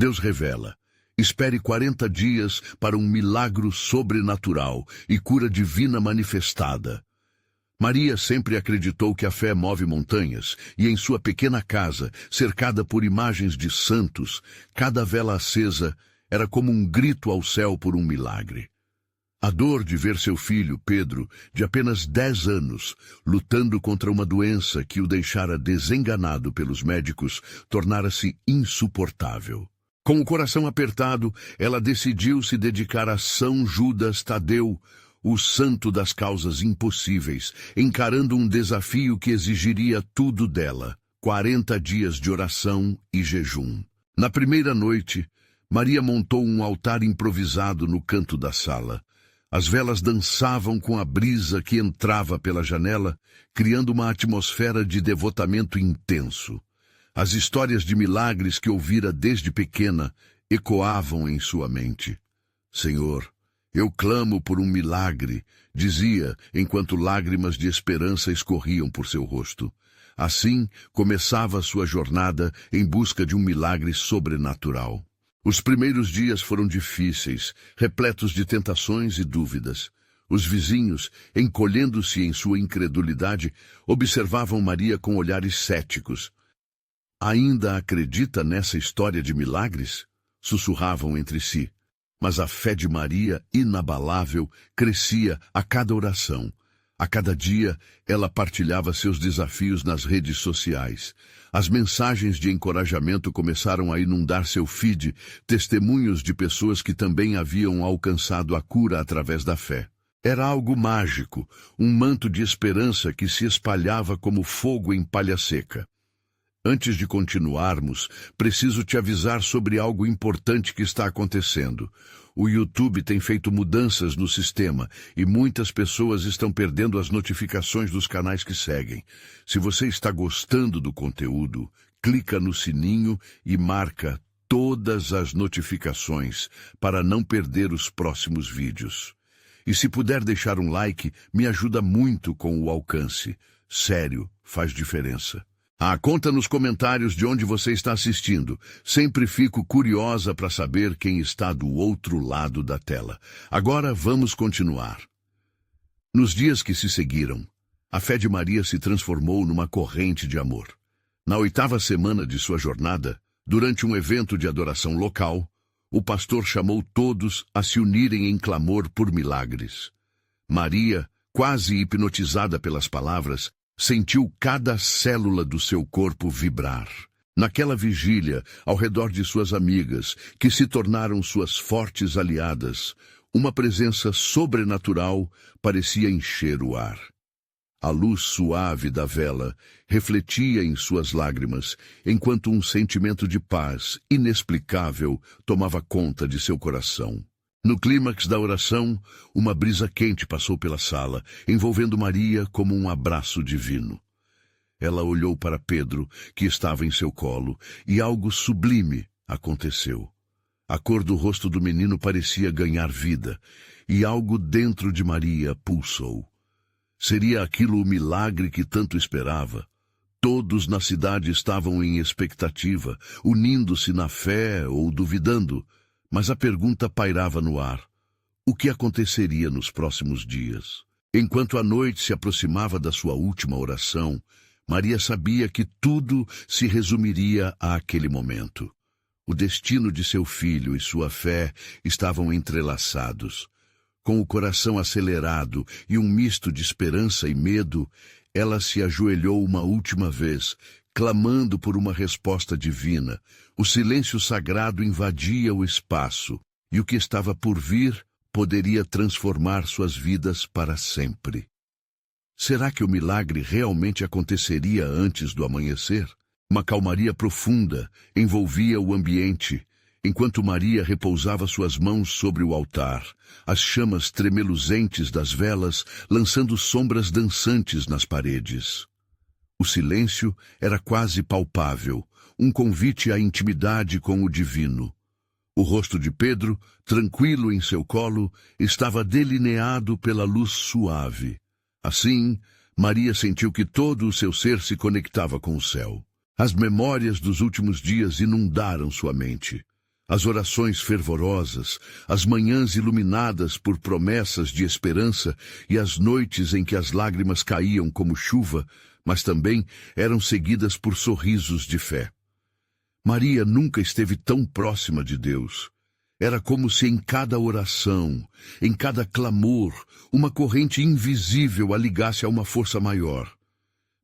Deus revela: espere 40 dias para um milagre sobrenatural e cura divina manifestada. Maria sempre acreditou que a fé move montanhas, e em sua pequena casa, cercada por imagens de santos, cada vela acesa era como um grito ao céu por um milagre. A dor de ver seu filho, Pedro, de apenas 10 anos, lutando contra uma doença que o deixara desenganado pelos médicos, tornara-se insuportável. Com o coração apertado, ela decidiu se dedicar a São Judas Tadeu, o santo das causas impossíveis, encarando um desafio que exigiria tudo dela: 40 dias de oração e jejum. Na primeira noite, Maria montou um altar improvisado no canto da sala. As velas dançavam com a brisa que entrava pela janela, criando uma atmosfera de devotamento intenso. As histórias de milagres que ouvira desde pequena ecoavam em sua mente. Senhor, eu clamo por um milagre, dizia, enquanto lágrimas de esperança escorriam por seu rosto. Assim, começava sua jornada em busca de um milagre sobrenatural. Os primeiros dias foram difíceis, repletos de tentações e dúvidas. Os vizinhos, encolhendo-se em sua incredulidade, observavam Maria com olhares céticos. Ainda acredita nessa história de milagres? Sussurravam entre si. Mas a fé de Maria, inabalável, crescia a cada oração. A cada dia, ela partilhava seus desafios nas redes sociais. As mensagens de encorajamento começaram a inundar seu feed, testemunhos de pessoas que também haviam alcançado a cura através da fé. Era algo mágico, um manto de esperança que se espalhava como fogo em palha seca. Antes de continuarmos, preciso te avisar sobre algo importante que está acontecendo. O YouTube tem feito mudanças no sistema e muitas pessoas estão perdendo as notificações dos canais que seguem. Se você está gostando do conteúdo, clica no sininho e marca todas as notificações para não perder os próximos vídeos. E se puder deixar um like, me ajuda muito com o alcance. Sério, faz diferença. Conta nos comentários de onde você está assistindo. Sempre fico curiosa para saber quem está do outro lado da tela. Agora vamos continuar. Nos dias que se seguiram, a fé de Maria se transformou numa corrente de amor. Na 8ª semana de sua jornada, durante um evento de adoração local, o pastor chamou todos a se unirem em clamor por milagres. Maria, quase hipnotizada pelas palavras, sentiu cada célula do seu corpo vibrar. Naquela vigília, ao redor de suas amigas, que se tornaram suas fortes aliadas, uma presença sobrenatural parecia encher o ar. A luz suave da vela refletia em suas lágrimas, enquanto um sentimento de paz inexplicável tomava conta de seu coração. No clímax da oração, uma brisa quente passou pela sala, envolvendo Maria como um abraço divino. Ela olhou para Pedro, que estava em seu colo, e algo sublime aconteceu. A cor do rosto do menino parecia ganhar vida, e algo dentro de Maria pulsou. Seria aquilo o milagre que tanto esperava? Todos na cidade estavam em expectativa, unindo-se na fé ou duvidando. Mas a pergunta pairava no ar. O que aconteceria nos próximos dias? Enquanto a noite se aproximava da sua última oração, Maria sabia que tudo se resumiria àquele momento. O destino de seu filho e sua fé estavam entrelaçados. Com o coração acelerado e um misto de esperança e medo, ela se ajoelhou uma última vez, clamando por uma resposta divina. O silêncio sagrado invadia o espaço, e o que estava por vir poderia transformar suas vidas para sempre. Será que o milagre realmente aconteceria antes do amanhecer? Uma calmaria profunda envolvia o ambiente, enquanto Maria repousava suas mãos sobre o altar, as chamas tremeluzentes das velas lançando sombras dançantes nas paredes. O silêncio era quase palpável, um convite à intimidade com o divino. O rosto de Pedro, tranquilo em seu colo, estava delineado pela luz suave. Assim, Maria sentiu que todo o seu ser se conectava com o céu. As memórias dos últimos dias inundaram sua mente. As orações fervorosas, as manhãs iluminadas por promessas de esperança e as noites em que as lágrimas caíam como chuva, mas também eram seguidas por sorrisos de fé. Maria nunca esteve tão próxima de Deus. Era como se em cada oração, em cada clamor, uma corrente invisível a ligasse a uma força maior.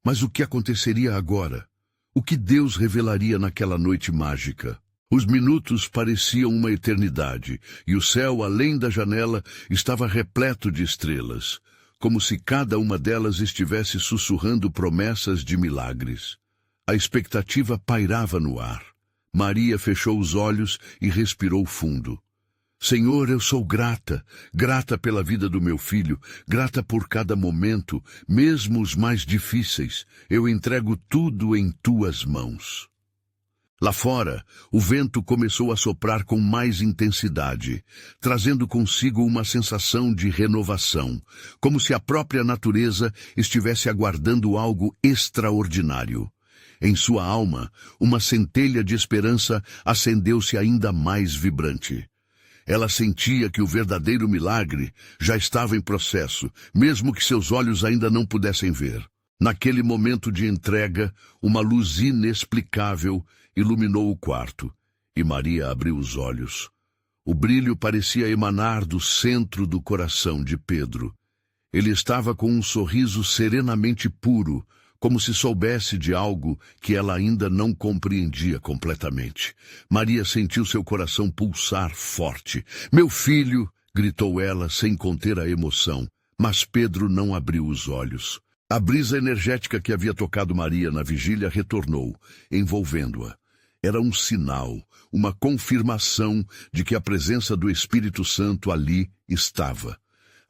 Mas o que aconteceria agora? O que Deus revelaria naquela noite mágica? Os minutos pareciam uma eternidade, e o céu, além da janela, estava repleto de estrelas, como se cada uma delas estivesse sussurrando promessas de milagres. A expectativa pairava no ar. Maria fechou os olhos e respirou fundo. Senhor, eu sou grata, grata pela vida do meu filho, grata por cada momento, mesmo os mais difíceis. Eu entrego tudo em tuas mãos. Lá fora, o vento começou a soprar com mais intensidade, trazendo consigo uma sensação de renovação, como se a própria natureza estivesse aguardando algo extraordinário. Em sua alma, uma centelha de esperança acendeu-se ainda mais vibrante. Ela sentia que o verdadeiro milagre já estava em processo, mesmo que seus olhos ainda não pudessem ver. Naquele momento de entrega, uma luz inexplicável iluminou o quarto, e Maria abriu os olhos. O brilho parecia emanar do centro do coração de Pedro. Ele estava com um sorriso serenamente puro, como se soubesse de algo que ela ainda não compreendia completamente. Maria sentiu seu coração pulsar forte. "Meu filho!" gritou ela, sem conter a emoção. Mas Pedro não abriu os olhos. A brisa energética que havia tocado Maria na vigília retornou, envolvendo-a. Era um sinal, uma confirmação de que a presença do Espírito Santo ali estava.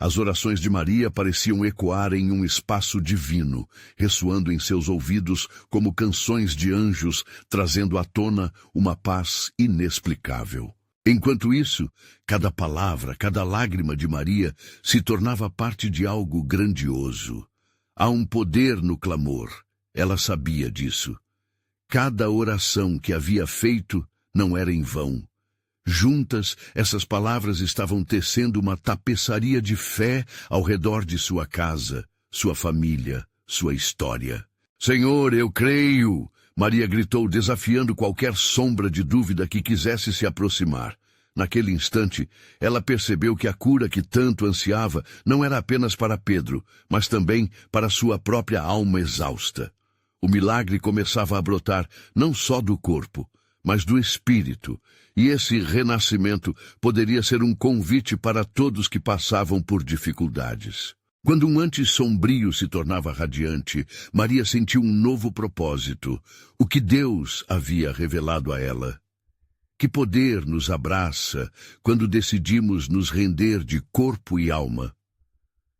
As orações de Maria pareciam ecoar em um espaço divino, ressoando em seus ouvidos como canções de anjos, trazendo à tona uma paz inexplicável. Enquanto isso, cada palavra, cada lágrima de Maria se tornava parte de algo grandioso. Há um poder no clamor. Ela sabia disso. Cada oração que havia feito não era em vão. Juntas, essas palavras estavam tecendo uma tapeçaria de fé ao redor de sua casa, sua família, sua história. "Senhor, eu creio!" Maria gritou, desafiando qualquer sombra de dúvida que quisesse se aproximar. Naquele instante, ela percebeu que a cura que tanto ansiava não era apenas para Pedro, mas também para sua própria alma exausta. O milagre começava a brotar não só do corpo, mas do espírito, e esse renascimento poderia ser um convite para todos que passavam por dificuldades. Quando um antes sombrio se tornava radiante, Maria sentiu um novo propósito, o que Deus havia revelado a ela. Que poder nos abraça quando decidimos nos render de corpo e alma.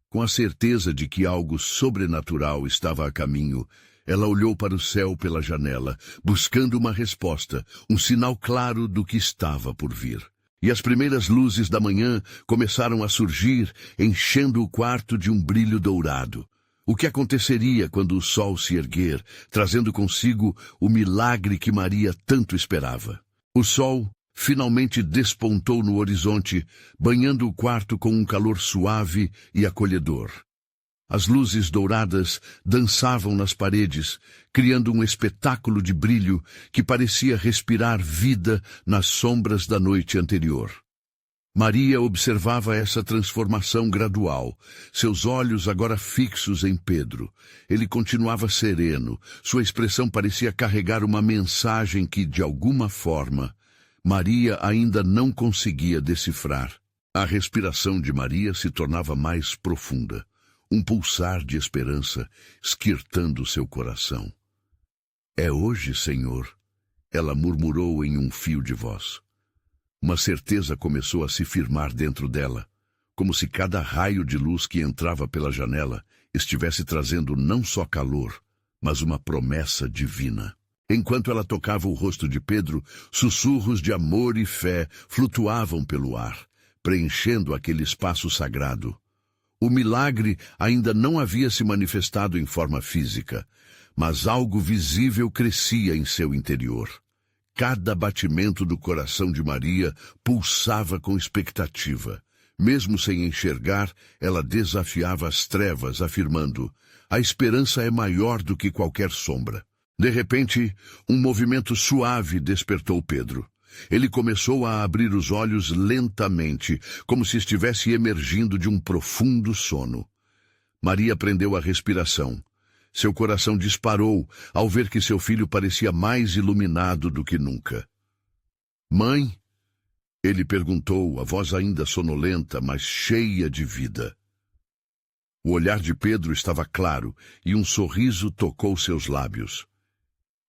Com a certeza de que algo sobrenatural estava a caminho, ela olhou para o céu pela janela, buscando uma resposta, um sinal claro do que estava por vir. E as primeiras luzes da manhã começaram a surgir, enchendo o quarto de um brilho dourado. O que aconteceria quando o sol se erguer, trazendo consigo o milagre que Maria tanto esperava? O sol finalmente despontou no horizonte, banhando o quarto com um calor suave e acolhedor. As luzes douradas dançavam nas paredes, criando um espetáculo de brilho que parecia respirar vida nas sombras da noite anterior. Maria observava essa transformação gradual, seus olhos agora fixos em Pedro. Ele continuava sereno, sua expressão parecia carregar uma mensagem que, de alguma forma, Maria ainda não conseguia decifrar. A respiração de Maria se tornava mais profunda. Um pulsar de esperança esquirtando seu coração. "É hoje, Senhor", ela murmurou em um fio de voz. Uma certeza começou a se firmar dentro dela, como se cada raio de luz que entrava pela janela estivesse trazendo não só calor, mas uma promessa divina. Enquanto ela tocava o rosto de Pedro, sussurros de amor e fé flutuavam pelo ar, preenchendo aquele espaço sagrado. O milagre ainda não havia se manifestado em forma física, mas algo visível crescia em seu interior. cada batimento do coração de Maria pulsava com expectativa. Mesmo sem enxergar, ela desafiava as trevas, afirmando: a esperança é maior do que qualquer sombra. De repente, um movimento suave despertou Pedro. Ele começou a abrir os olhos lentamente, como se estivesse emergindo de um profundo sono. Maria prendeu a respiração. Seu coração disparou ao ver que seu filho parecia mais iluminado do que nunca. Mãe? Ele perguntou, a voz ainda sonolenta, mas cheia de vida. O olhar de Pedro estava claro e um sorriso tocou seus lábios.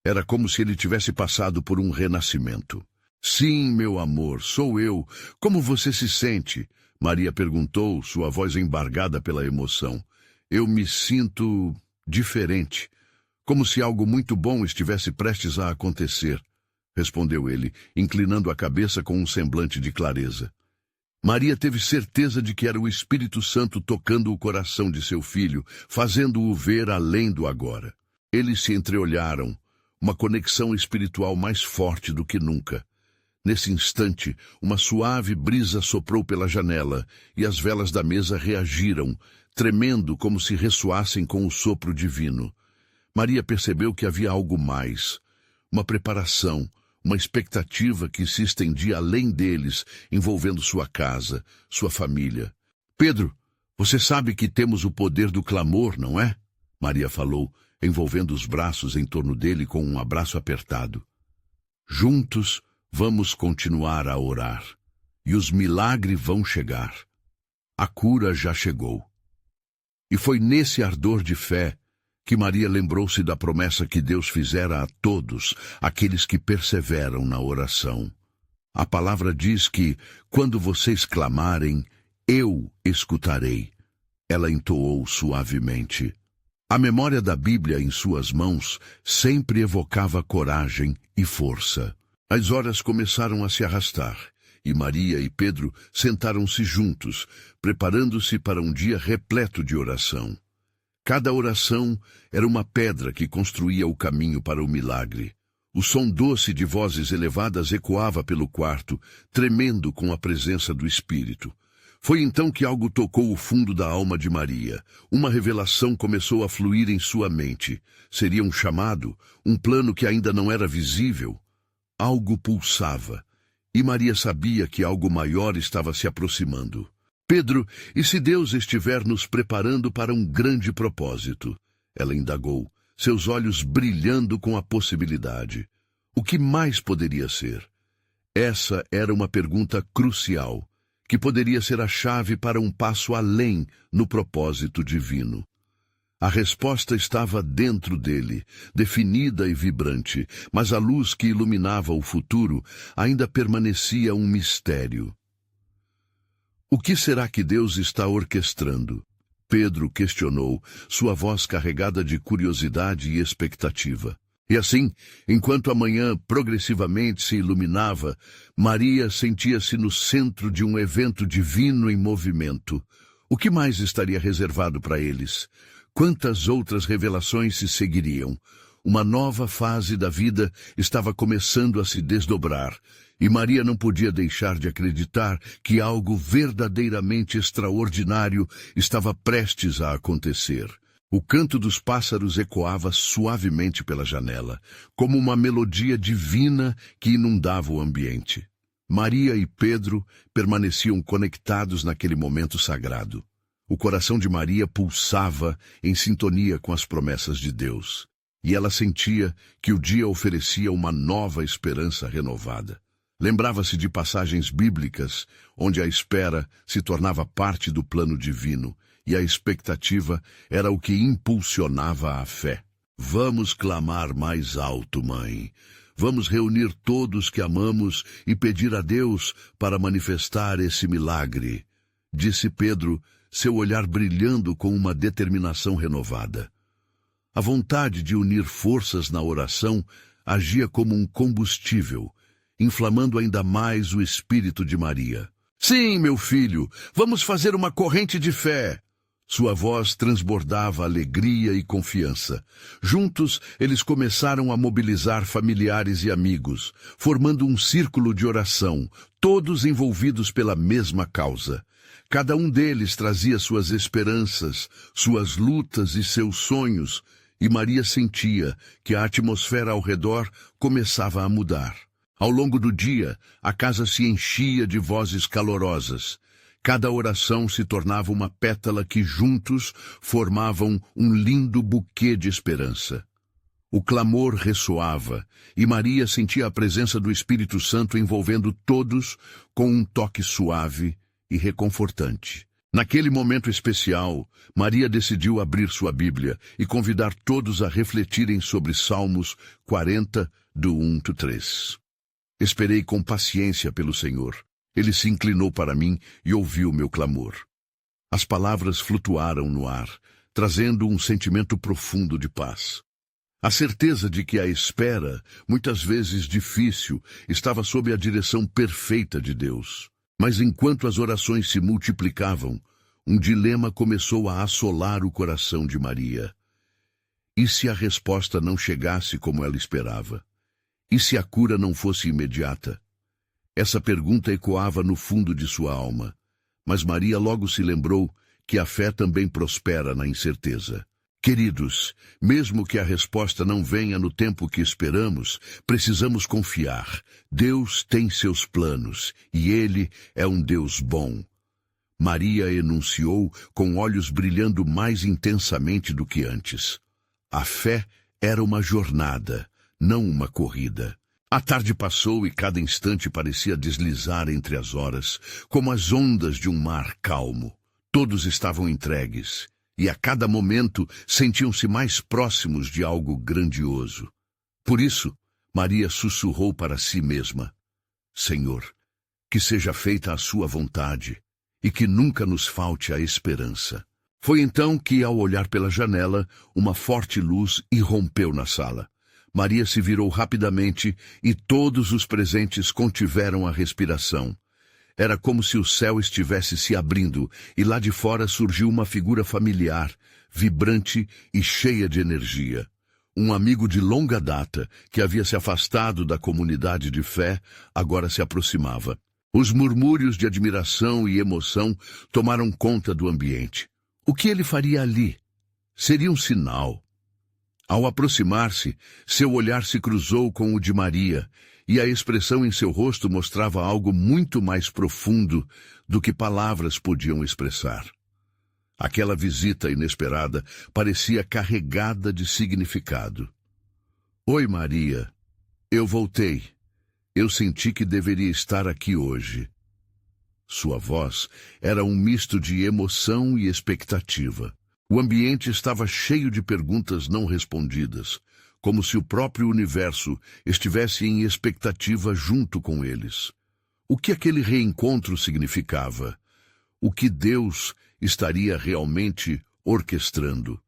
Era como se ele tivesse passado por um renascimento. Sim, meu amor, sou eu. Como você se sente? Maria perguntou, sua voz embargada pela emoção. Eu me sinto diferente, como se algo muito bom estivesse prestes a acontecer, respondeu ele, inclinando a cabeça com um semblante de clareza. Maria teve certeza de que era o Espírito Santo tocando o coração de seu filho, fazendo-o ver além do agora. Eles se entreolharam, uma conexão espiritual mais forte do que nunca. Nesse instante, uma suave brisa soprou pela janela e as velas da mesa reagiram, tremendo como se ressoassem com o sopro divino. Maria percebeu que havia algo mais, uma preparação, uma expectativa que se estendia além deles, envolvendo sua casa, sua família. Pedro, você sabe que temos o poder do clamor, não é? Maria falou, envolvendo os braços em torno dele com um abraço apertado. Juntos, vamos continuar a orar, e os milagres vão chegar. A cura já chegou. E foi nesse ardor de fé que Maria lembrou-se da promessa que Deus fizera a todos aqueles que perseveram na oração. A palavra diz que, quando vocês clamarem, eu escutarei. Ela entoou suavemente. A memória da Bíblia em suas mãos sempre evocava coragem e força. As horas começaram a se arrastar, e Maria e Pedro sentaram-se juntos, preparando-se para um dia repleto de oração. Cada oração era uma pedra que construía o caminho para o milagre. O som doce de vozes elevadas ecoava pelo quarto, tremendo com a presença do Espírito. Foi então que algo tocou o fundo da alma de Maria. Uma revelação começou a fluir em sua mente. Seria um chamado, um plano que ainda não era visível. Algo pulsava, e Maria sabia que algo maior estava se aproximando. Pedro, e se Deus estiver nos preparando para um grande propósito? Ela indagou, seus olhos brilhando com a possibilidade. O que mais poderia ser? Essa era uma pergunta crucial, que poderia ser a chave para um passo além no propósito divino. A resposta estava dentro dele, definida e vibrante, mas a luz que iluminava o futuro ainda permanecia um mistério. O que será que Deus está orquestrando? Pedro questionou, sua voz carregada de curiosidade e expectativa. E assim, enquanto a manhã progressivamente se iluminava, Maria sentia-se no centro de um evento divino em movimento. O que mais estaria reservado para eles? Quantas outras revelações se seguiriam? Uma nova fase da vida estava começando a se desdobrar, e Maria não podia deixar de acreditar que algo verdadeiramente extraordinário estava prestes a acontecer. O canto dos pássaros ecoava suavemente pela janela, como uma melodia divina que inundava o ambiente. Maria e Pedro permaneciam conectados naquele momento sagrado. O coração de Maria pulsava em sintonia com as promessas de Deus, e ela sentia que o dia oferecia uma nova esperança renovada. Lembrava-se de passagens bíblicas onde a espera se tornava parte do plano divino, e a expectativa era o que impulsionava a fé. Vamos clamar mais alto, mãe. Vamos reunir todos que amamos e pedir a Deus para manifestar esse milagre, disse Pedro, seu olhar brilhando com uma determinação renovada. A vontade de unir forças na oração agia como um combustível, inflamando ainda mais o espírito de Maria. Sim, meu filho, vamos fazer uma corrente de fé. Sua voz transbordava alegria e confiança. Juntos, eles começaram a mobilizar familiares e amigos, formando um círculo de oração, todos envolvidos pela mesma causa. Cada um deles trazia suas esperanças, suas lutas e seus sonhos, e Maria sentia que a atmosfera ao redor começava a mudar. Ao longo do dia, a casa se enchia de vozes calorosas. Cada oração se tornava uma pétala que juntos formavam um lindo buquê de esperança. O clamor ressoava, e Maria sentia a presença do Espírito Santo envolvendo todos com um toque suave e reconfortante. Naquele momento especial, Maria decidiu abrir sua Bíblia e convidar todos a refletirem sobre Salmos 40, do 1 ao 3. Esperei com paciência pelo Senhor. Ele se inclinou para mim e ouviu meu clamor. As palavras flutuaram no ar, trazendo um sentimento profundo de paz. A certeza de que a espera, muitas vezes difícil, estava sob a direção perfeita de Deus. Mas enquanto as orações se multiplicavam, um dilema começou a assolar o coração de Maria. E se a resposta não chegasse como ela esperava? E se a cura não fosse imediata? Essa pergunta ecoava no fundo de sua alma, mas Maria logo se lembrou que a fé também prospera na incerteza. Queridos, mesmo que a resposta não venha no tempo que esperamos, precisamos confiar. Deus tem seus planos, e Ele é um Deus bom. Maria enunciou com olhos brilhando mais intensamente do que antes. A fé era uma jornada, não uma corrida. A tarde passou e cada instante parecia deslizar entre as horas, como as ondas de um mar calmo. Todos estavam entregues, e a cada momento sentiam-se mais próximos de algo grandioso. Por isso, Maria sussurrou para si mesma: Senhor, que seja feita a sua vontade, e que nunca nos falte a esperança. Foi então que, ao olhar pela janela, uma forte luz irrompeu na sala. Maria se virou rapidamente e todos os presentes contiveram a respiração. Era como se o céu estivesse se abrindo e lá de fora surgiu uma figura familiar, vibrante e cheia de energia. Um amigo de longa data, que havia se afastado da comunidade de fé, agora se aproximava. Os murmúrios de admiração e emoção tomaram conta do ambiente. O que ele faria ali? Seria um sinal. Ao aproximar-se, seu olhar se cruzou com o de Maria, e a expressão em seu rosto mostrava algo muito mais profundo do que palavras podiam expressar. Aquela visita inesperada parecia carregada de significado. Oi, Maria. Eu voltei. Eu senti que deveria estar aqui hoje. Sua voz era um misto de emoção e expectativa. O ambiente estava cheio de perguntas não respondidas, como se o próprio universo estivesse em expectativa junto com eles. O que aquele reencontro significava? O que Deus estaria realmente orquestrando?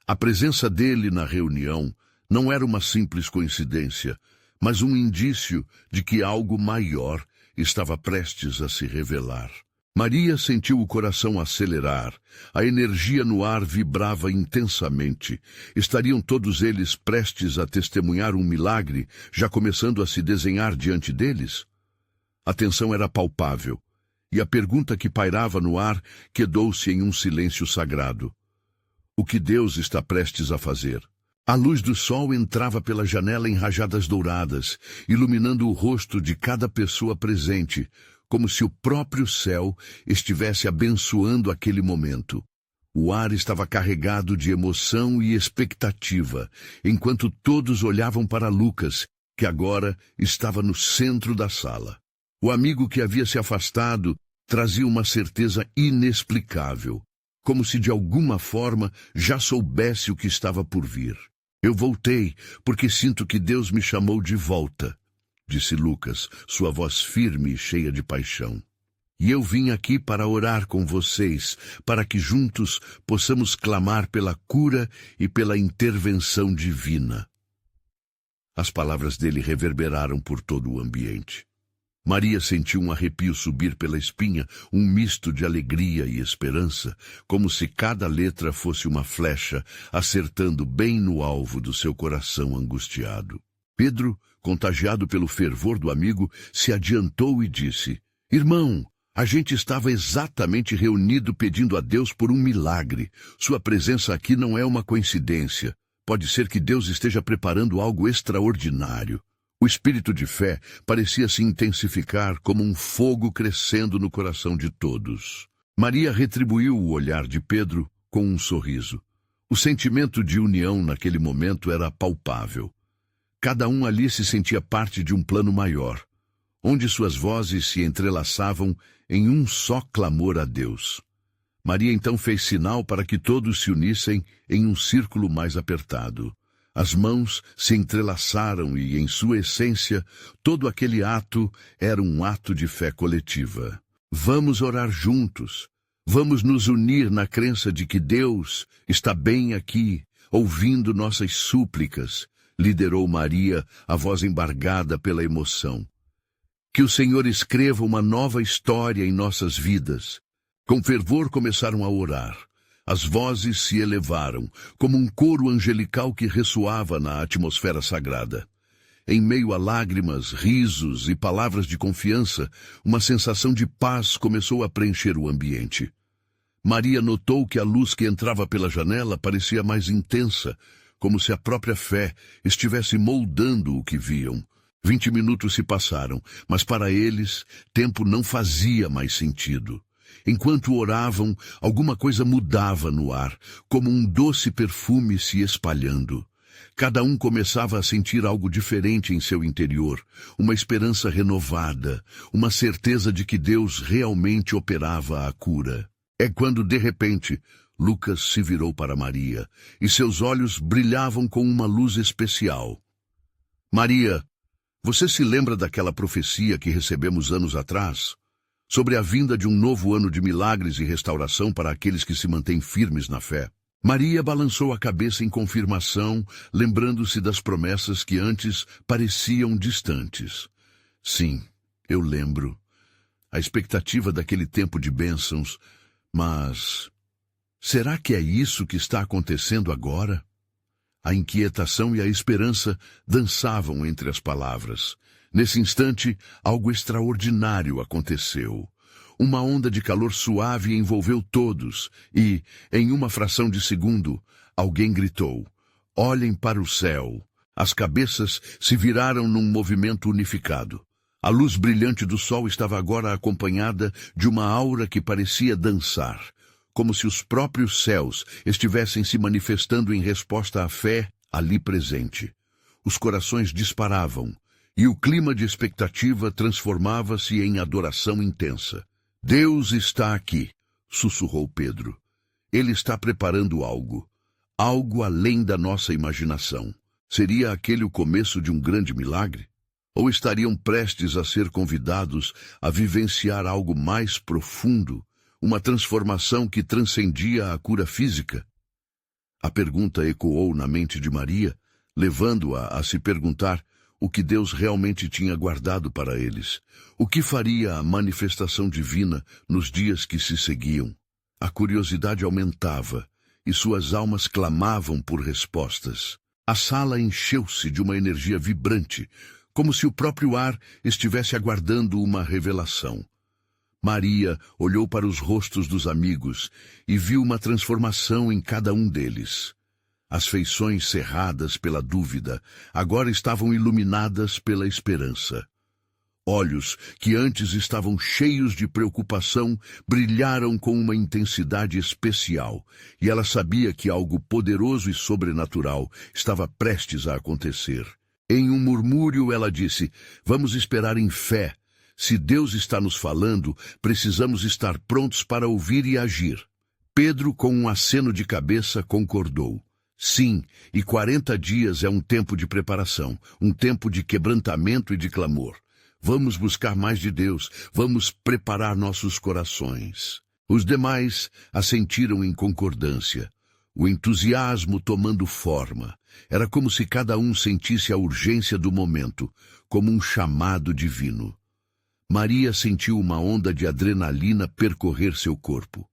A presença dele na reunião não era uma simples coincidência, mas um indício de que algo maior estava prestes a se revelar. Maria sentiu o coração acelerar, a energia no ar vibrava intensamente. Estariam todos eles prestes a testemunhar um milagre, já começando a se desenhar diante deles? A tensão era palpável, e a pergunta que pairava no ar quedou-se em um silêncio sagrado. O que Deus está prestes a fazer? A luz do sol entrava pela janela em rajadas douradas, iluminando o rosto de cada pessoa presente, como se o próprio céu estivesse abençoando aquele momento. O ar estava carregado de emoção e expectativa, enquanto todos olhavam para Lucas, que agora estava no centro da sala. O amigo que havia se afastado trazia uma certeza inexplicável, como se de alguma forma já soubesse o que estava por vir. Eu voltei porque sinto que Deus me chamou de volta, disse Lucas, sua voz firme e cheia de paixão. E eu vim aqui para orar com vocês, para que juntos possamos clamar pela cura e pela intervenção divina. As palavras dele reverberaram por todo o ambiente. Maria sentiu um arrepio subir pela espinha, um misto de alegria e esperança, como se cada letra fosse uma flecha, acertando bem no alvo do seu coração angustiado. Pedro, contagiado pelo fervor do amigo, se adiantou e disse: Irmão, a gente estava exatamente reunido pedindo a Deus por um milagre. Sua presença aqui não é uma coincidência. Pode ser que Deus esteja preparando algo extraordinário. O espírito de fé parecia se intensificar como um fogo crescendo no coração de todos. Maria retribuiu o olhar de Pedro com um sorriso. O sentimento de união naquele momento era palpável. Cada um ali se sentia parte de um plano maior, onde suas vozes se entrelaçavam em um só clamor a Deus. Maria então fez sinal para que todos se unissem em um círculo mais apertado. As mãos se entrelaçaram e, em sua essência, todo aquele ato era um ato de fé coletiva. Vamos orar juntos. Vamos nos unir na crença de que Deus está bem aqui, ouvindo nossas súplicas, liderou Maria, a voz embargada pela emoção. Que o Senhor escreva uma nova história em nossas vidas. Com fervor começaram a orar. As vozes se elevaram, como um coro angelical que ressoava na atmosfera sagrada. Em meio a lágrimas, risos e palavras de confiança, uma sensação de paz começou a preencher o ambiente. Maria notou que a luz que entrava pela janela parecia mais intensa, como se a própria fé estivesse moldando o que viam. 20 minutos se passaram, mas para eles, tempo não fazia mais sentido. Enquanto oravam, alguma coisa mudava no ar, como um doce perfume se espalhando. Cada um começava a sentir algo diferente em seu interior, uma esperança renovada, uma certeza de que Deus realmente operava a cura. É quando, de repente, Lucas se virou para Maria, e seus olhos brilhavam com uma luz especial. Maria, você se lembra daquela profecia que recebemos anos atrás? Sobre a vinda de um novo ano de milagres e restauração para aqueles que se mantêm firmes na fé. Maria balançou a cabeça em confirmação, lembrando-se das promessas que antes pareciam distantes. Sim, eu lembro. A expectativa daquele tempo de bênçãos, mas será que é isso que está acontecendo agora? A inquietação e a esperança dançavam entre as palavras. Nesse instante, algo extraordinário aconteceu. Uma onda de calor suave envolveu todos e, em uma fração de segundo, alguém gritou: Olhem para o céu. As cabeças se viraram num movimento unificado. A luz brilhante do sol estava agora acompanhada de uma aura que parecia dançar, como se os próprios céus estivessem se manifestando em resposta à fé ali presente. Os corações disparavam, e o clima de expectativa transformava-se em adoração intensa. Deus está aqui, sussurrou Pedro. Ele está preparando algo, algo além da nossa imaginação. Seria aquele o começo de um grande milagre? Ou estariam prestes a ser convidados a vivenciar algo mais profundo, uma transformação que transcendia a cura física? A pergunta ecoou na mente de Maria, levando-a a se perguntar o que Deus realmente tinha guardado para eles. O que faria a manifestação divina nos dias que se seguiam? A curiosidade aumentava, e suas almas clamavam por respostas. A sala encheu-se de uma energia vibrante, como se o próprio ar estivesse aguardando uma revelação. Maria olhou para os rostos dos amigos e viu uma transformação em cada um deles. As feições cerradas pela dúvida agora estavam iluminadas pela esperança. Olhos que antes estavam cheios de preocupação brilharam com uma intensidade especial, e ela sabia que algo poderoso e sobrenatural estava prestes a acontecer. Em um murmúrio ela disse: Vamos esperar em fé. Se Deus está nos falando, precisamos estar prontos para ouvir e agir. Pedro, com um aceno de cabeça, concordou. Sim, e 40 dias é um tempo de preparação, um tempo de quebrantamento e de clamor. Vamos buscar mais de Deus, vamos preparar nossos corações. Os demais assentiram em concordância, o entusiasmo tomando forma. Era como se cada um sentisse a urgência do momento, como um chamado divino. Maria sentiu uma onda de adrenalina percorrer seu corpo.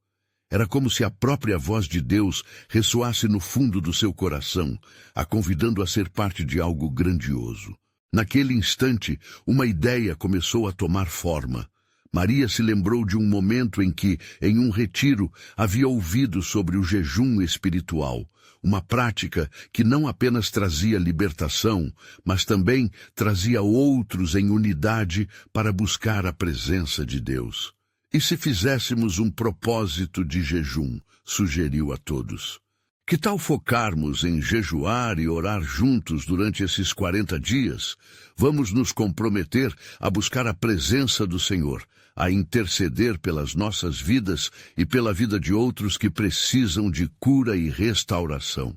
Era como se a própria voz de Deus ressoasse no fundo do seu coração, a convidando a ser parte de algo grandioso. Naquele instante, uma ideia começou a tomar forma. Maria se lembrou de um momento em que, em um retiro, havia ouvido sobre o jejum espiritual, uma prática que não apenas trazia libertação, mas também trazia outros em unidade para buscar a presença de Deus. E se fizéssemos um propósito de jejum, sugeriu a todos. Que tal focarmos em jejuar e orar juntos durante esses 40 dias? Vamos nos comprometer a buscar a presença do Senhor, a interceder pelas nossas vidas e pela vida de outros que precisam de cura e restauração.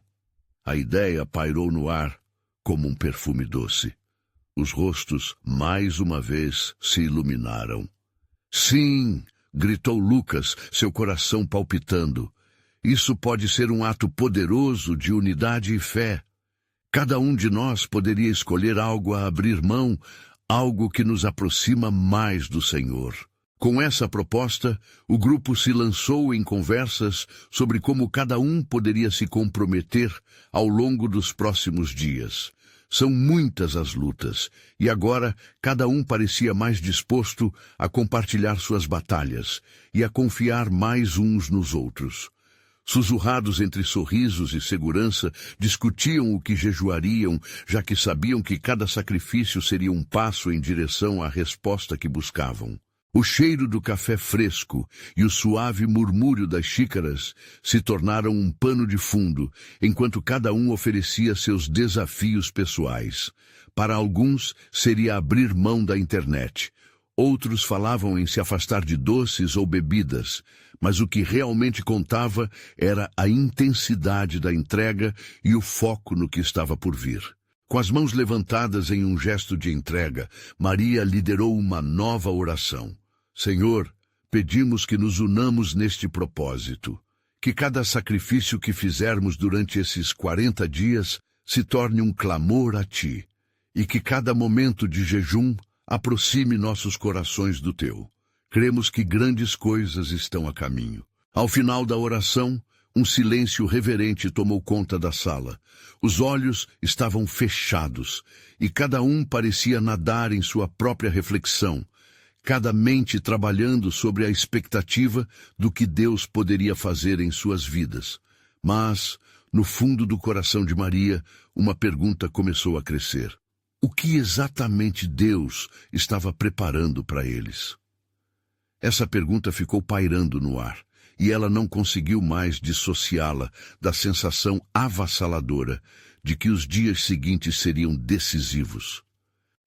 A ideia pairou no ar como um perfume doce. Os rostos, mais uma vez, se iluminaram. Sim, gritou Lucas, seu coração palpitando. Isso pode ser um ato poderoso de unidade e fé. Cada um de nós poderia escolher algo a abrir mão, algo que nos aproxima mais do Senhor. Com essa proposta, o grupo se lançou em conversas sobre como cada um poderia se comprometer ao longo dos próximos dias. São muitas as lutas, e agora cada um parecia mais disposto a compartilhar suas batalhas e a confiar mais uns nos outros. Sussurrados entre sorrisos e segurança, discutiam o que jejuariam, já que sabiam que cada sacrifício seria um passo em direção à resposta que buscavam. O cheiro do café fresco e o suave murmúrio das xícaras se tornaram um pano de fundo, enquanto cada um oferecia seus desafios pessoais. Para alguns, seria abrir mão da internet. Outros falavam em se afastar de doces ou bebidas, mas o que realmente contava era a intensidade da entrega e o foco no que estava por vir. Com as mãos levantadas em um gesto de entrega, Maria liderou uma nova oração. Senhor, pedimos que nos unamos neste propósito, que cada sacrifício que fizermos durante esses 40 dias se torne um clamor a Ti, e que cada momento de jejum aproxime nossos corações do Teu. Cremos que grandes coisas estão a caminho. Ao final da oração, um silêncio reverente tomou conta da sala. Os olhos estavam fechados, e cada um parecia nadar em sua própria reflexão, cada mente trabalhando sobre a expectativa do que Deus poderia fazer em suas vidas. Mas, no fundo do coração de Maria, uma pergunta começou a crescer. O que exatamente Deus estava preparando para eles? Essa pergunta ficou pairando no ar, e ela não conseguiu mais dissociá-la da sensação avassaladora de que os dias seguintes seriam decisivos.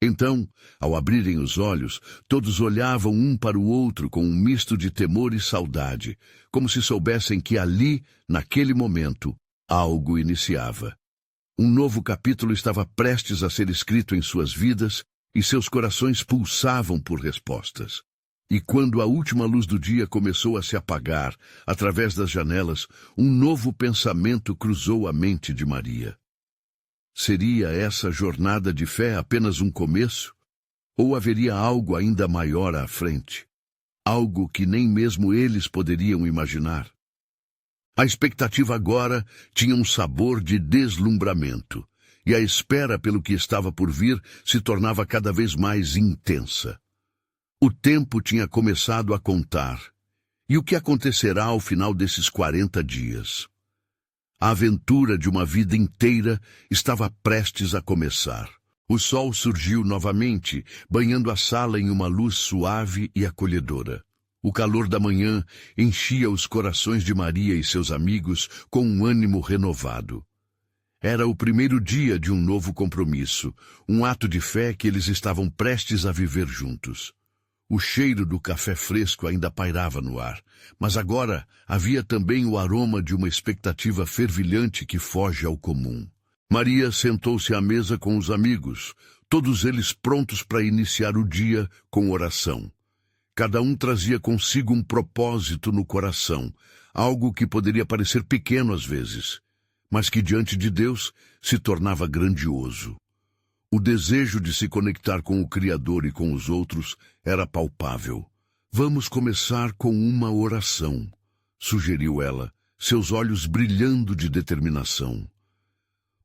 Então, ao abrirem os olhos, todos olhavam um para o outro com um misto de temor e saudade, como se soubessem que ali, naquele momento, algo iniciava. Um novo capítulo estava prestes a ser escrito em suas vidas e seus corações pulsavam por respostas. E quando a última luz do dia começou a se apagar, através das janelas, um novo pensamento cruzou a mente de Maria. Seria essa jornada de fé apenas um começo? Ou haveria algo ainda maior à frente? Algo que nem mesmo eles poderiam imaginar? A expectativa agora tinha um sabor de deslumbramento, e a espera pelo que estava por vir se tornava cada vez mais intensa. O tempo tinha começado a contar. E o que acontecerá ao final desses 40 dias? A aventura de uma vida inteira estava prestes a começar. O sol surgiu novamente, banhando a sala em uma luz suave e acolhedora. O calor da manhã enchia os corações de Maria e seus amigos com um ânimo renovado. Era o primeiro dia de um novo compromisso, um ato de fé que eles estavam prestes a viver juntos. O cheiro do café fresco ainda pairava no ar, mas agora havia também o aroma de uma expectativa fervilhante que foge ao comum. Maria sentou-se à mesa com os amigos, todos eles prontos para iniciar o dia com oração. Cada um trazia consigo um propósito no coração, algo que poderia parecer pequeno às vezes, mas que diante de Deus se tornava grandioso. O desejo de se conectar com o Criador e com os outros era palpável. Vamos começar com uma oração, sugeriu ela, seus olhos brilhando de determinação.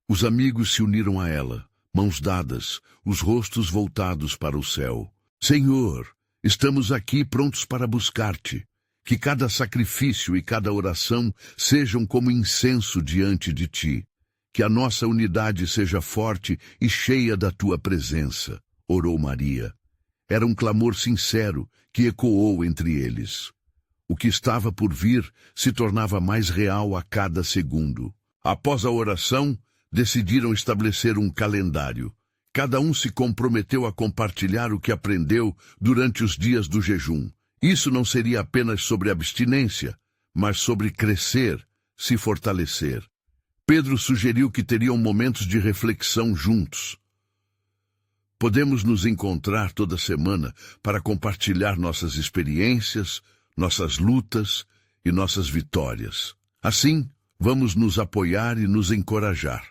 Os amigos se uniram a ela, mãos dadas, os rostos voltados para o céu. Senhor, estamos aqui prontos para buscar-te. Que cada sacrifício e cada oração sejam como incenso diante de ti. Que a nossa unidade seja forte e cheia da tua presença, orou Maria. Era um clamor sincero que ecoou entre eles. O que estava por vir se tornava mais real a cada segundo. Após a oração, decidiram estabelecer um calendário. Cada um se comprometeu a compartilhar o que aprendeu durante os dias do jejum. Isso não seria apenas sobre abstinência, mas sobre crescer, se fortalecer. Pedro sugeriu que teriam momentos de reflexão juntos. Podemos nos encontrar toda semana para compartilhar nossas experiências, nossas lutas e nossas vitórias. Assim, vamos nos apoiar e nos encorajar,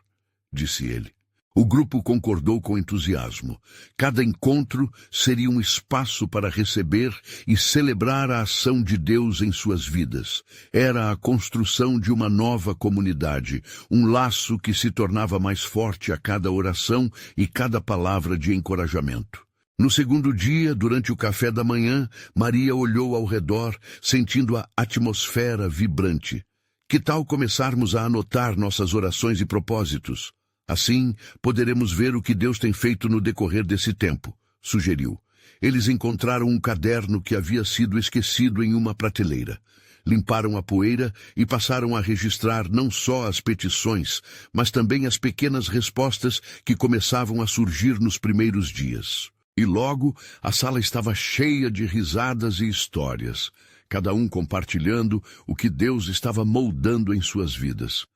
disse ele. O grupo concordou com entusiasmo. Cada encontro seria um espaço para receber e celebrar a ação de Deus em suas vidas. Era a construção de uma nova comunidade, um laço que se tornava mais forte a cada oração e cada palavra de encorajamento. No segundo dia, durante o café da manhã, Maria olhou ao redor, sentindo a atmosfera vibrante. Que tal começarmos a anotar nossas orações e propósitos? Assim, poderemos ver o que Deus tem feito no decorrer desse tempo, sugeriu. Eles encontraram um caderno que havia sido esquecido em uma prateleira. Limparam a poeira e passaram a registrar não só as petições, mas também as pequenas respostas que começavam a surgir nos primeiros dias. E logo, a sala estava cheia de risadas e histórias, cada um compartilhando o que Deus estava moldando em suas vidas.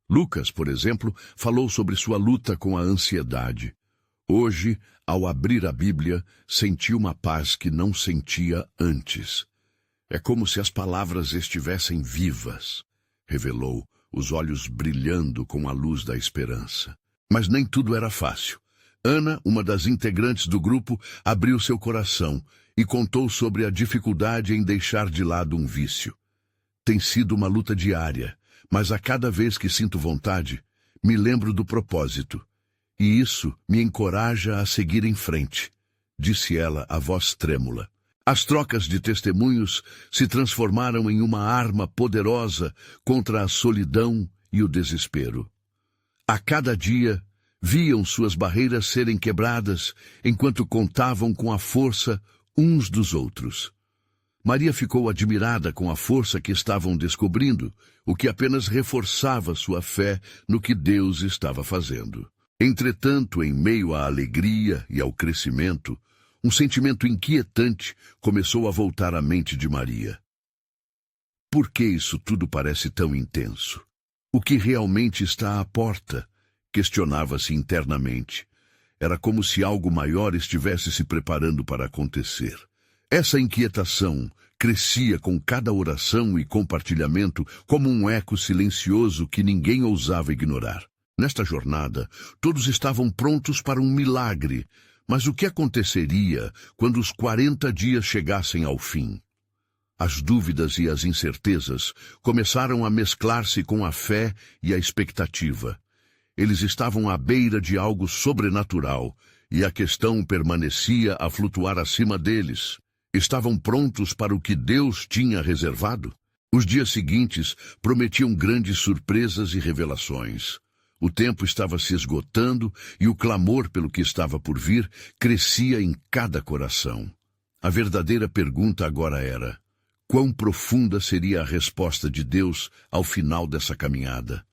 Lucas, por exemplo, falou sobre sua luta com a ansiedade. Hoje, ao abrir a Bíblia, senti uma paz que não sentia antes. É como se as palavras estivessem vivas, revelou, os olhos brilhando com a luz da esperança. Mas nem tudo era fácil. Ana, uma das integrantes do grupo, abriu seu coração e contou sobre a dificuldade em deixar de lado um vício. Tem sido uma luta diária. Mas a cada vez que sinto vontade, me lembro do propósito. E isso me encoraja a seguir em frente, disse ela, a voz trêmula. As trocas de testemunhos se transformaram em uma arma poderosa contra a solidão e o desespero. A cada dia, viam suas barreiras serem quebradas enquanto contavam com a força uns dos outros. Maria ficou admirada com a força que estavam descobrindo, o que apenas reforçava sua fé no que Deus estava fazendo. Entretanto, em meio à alegria e ao crescimento, um sentimento inquietante começou a voltar à mente de Maria. Por que isso tudo parece tão intenso? O que realmente está à porta? Questionava-se internamente. Era como se algo maior estivesse se preparando para acontecer. Essa inquietação crescia com cada oração e compartilhamento como um eco silencioso que ninguém ousava ignorar. Nesta jornada, todos estavam prontos para um milagre, mas o que aconteceria quando os 40 dias chegassem ao fim? As dúvidas e as incertezas começaram a mesclar-se com a fé e a expectativa. Eles estavam à beira de algo sobrenatural, e a questão permanecia a flutuar acima deles. Estavam prontos para o que Deus tinha reservado? Os dias seguintes prometiam grandes surpresas e revelações. O tempo estava se esgotando e o clamor pelo que estava por vir crescia em cada coração. A verdadeira pergunta agora era: quão profunda seria a resposta de Deus ao final dessa caminhada?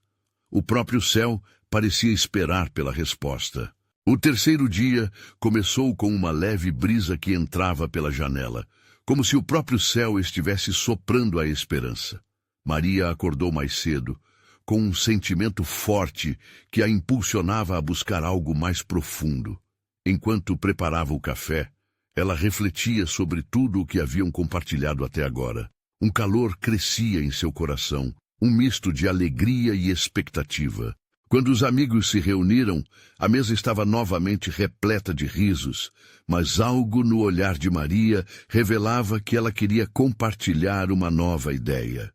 O próprio céu parecia esperar pela resposta. O terceiro dia começou com uma leve brisa que entrava pela janela, como se o próprio céu estivesse soprando a esperança. Maria acordou mais cedo, com um sentimento forte que a impulsionava a buscar algo mais profundo. Enquanto preparava o café, ela refletia sobre tudo o que haviam compartilhado até agora. Um calor crescia em seu coração, um misto de alegria e expectativa. Quando os amigos se reuniram, a mesa estava novamente repleta de risos, mas algo no olhar de Maria revelava que ela queria compartilhar uma nova ideia.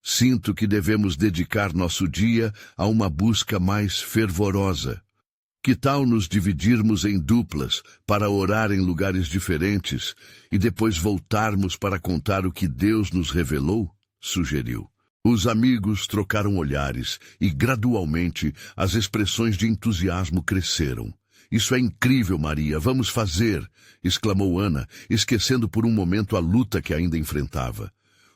Sinto que devemos dedicar nosso dia a uma busca mais fervorosa. Que tal nos dividirmos em duplas para orar em lugares diferentes e depois voltarmos para contar o que Deus nos revelou? Sugeriu. Os amigos trocaram olhares e, gradualmente, as expressões de entusiasmo cresceram. Isso é incrível, Maria, vamos fazer! Exclamou Ana, esquecendo por um momento a luta que ainda enfrentava.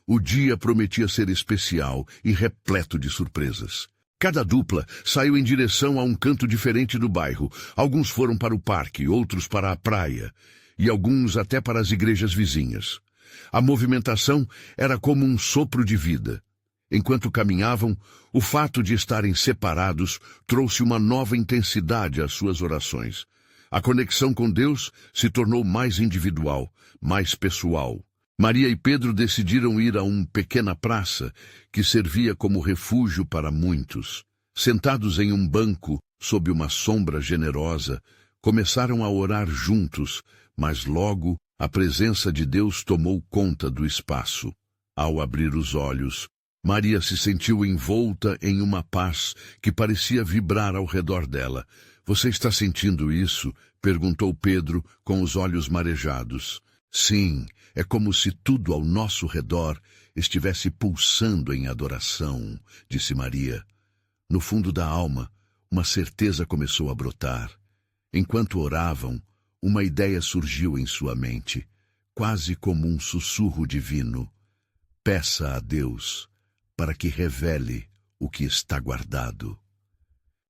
O dia prometia ser especial e repleto de surpresas. Cada dupla saiu em direção a um canto diferente do bairro. Alguns foram para o parque, outros para a praia, e alguns até para as igrejas vizinhas. A movimentação era como um sopro de vida. Enquanto caminhavam, o fato de estarem separados trouxe uma nova intensidade às suas orações. A conexão com Deus se tornou mais individual, mais pessoal. Maria e Pedro decidiram ir a uma pequena praça que servia como refúgio para muitos. Sentados em um banco, sob uma sombra generosa, começaram a orar juntos, mas logo a presença de Deus tomou conta do espaço. Ao abrir os olhos, Maria se sentiu envolta em uma paz que parecia vibrar ao redor dela. "Você está sentindo isso?" perguntou Pedro, com os olhos marejados. "Sim, é como se tudo ao nosso redor estivesse pulsando em adoração", disse Maria. No fundo da alma, uma certeza começou a brotar. Enquanto oravam, uma ideia surgiu em sua mente, quase como um sussurro divino. Peça a Deus para que revele o que está guardado.